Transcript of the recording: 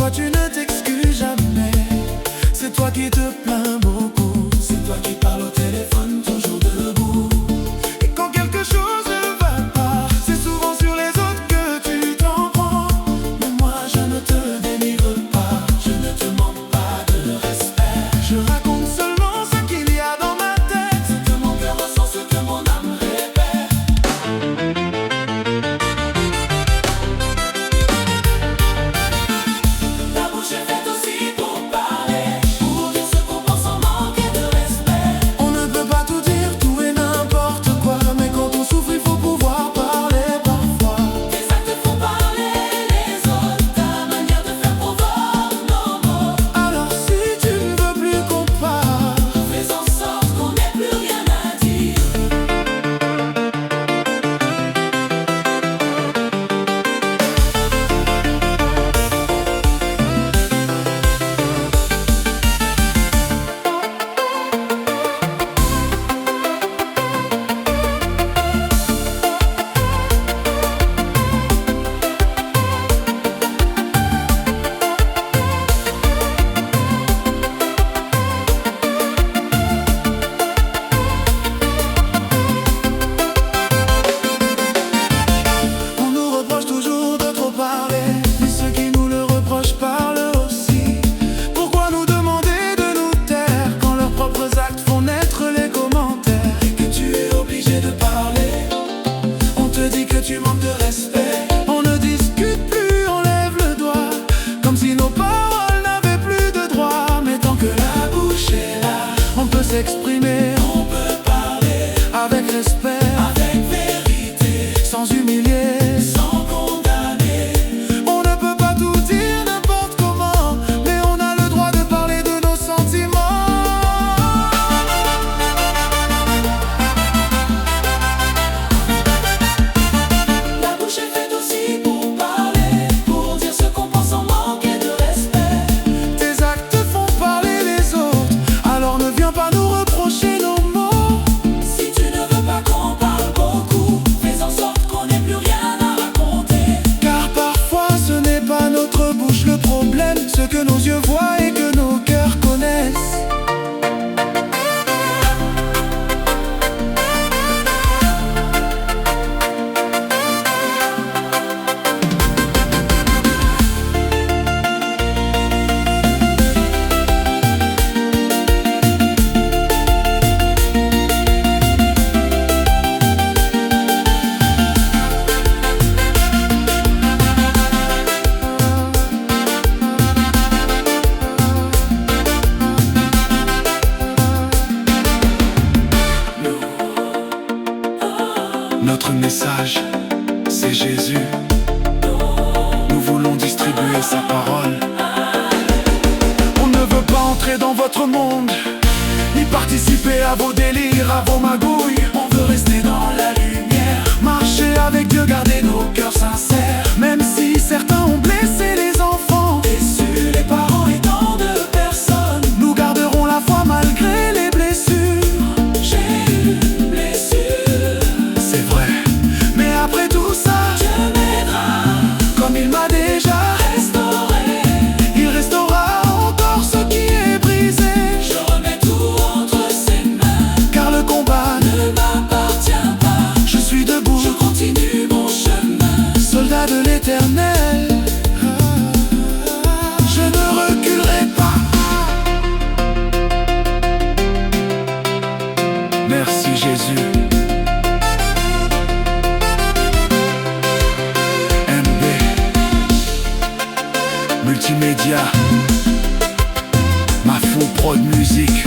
toi tu ne t'excuses jamais. C'est toi qui te plains beaucoup. C'est toi qui parles au téléphone toujours debout. Et quand quelque chose ne va pas, c'est souvent sur les autres que tu t'en prends. Mais moi je ne te dénigre pas, je ne te manque pas de respect. Je raconte seulement ce qu'il y a dans ma tête, ce que mon cœur ressent, ce que mon âme répète. La bouche est faite aussi pour parler, pour dire ce qu'on pense sans manquer de respect. On ne peut pas tout dire, tout et n'importe quoi, mais quand on souffre il faut pouvoir parler parfois. Tes actes font parler les autres, ta manière de faire provoque nos mots. Alors si tu ne veux plus qu'on parle, fais en sorte qu'on n'ait plus rien à dire. On nous reproche toujours de trop parler, mais ceux qui nous le reprochent parlent aussi. Pourquoi nous demander de nous taire quand leurs propres actes font naître les commentaires? Et que tu es obligé de parler, on te dit que tu manques de respect. On ne discute plus, on lève le doigt, comme si nos paroles n'avaient plus de droit. Mais tant que la bouche est là, on peut s'exprimer, on peut parler avec respect, avec vérité, sans humilier, sans condamner. On ne peut pas tout dire n'importe comment, mais on a le droit de parler de nos sentiments. La bouche est faite aussi pour parler, pour dire ce qu'on pense sans manquer de respect. Tes actes font parler les autres, alors ne viens pas nous reprocher nos mots. Si tu ne veux pas qu'on parle beaucoup, fais en sorte qu'on n'ait plus rien à raconter. Car parfois ce n'est pas notre bouche le problème, ce que nos yeux voient et que nos cœurs connaissent. Notre message, c'est Jésus. Nous voulons distribuer sa parole. On ne veut pas entrer dans votre monde, ni participer à vos délires, à vos magouilles. On veut rester dans la lumière, marcher avec Dieu, garder nos cœurs sincères. Même si certains ont blessé les enfants, déçus les parents et tant de personnes, nous garderons la foi malgré les blessures. J'ai eu une blessure, c'est vrai, mais après tout ça, Dieu m'aidera, comme il m'a déjà restauré. Il restaurera encore ce qui est brisé. Je remets tout entre ses mains, car le combat ne m'appartient pas. Je suis debout, je continue mon chemin, soldat de l'Éternel. Je ne reculerai pas. Merci Jésus. MB Multimédia, ma faux prod musique.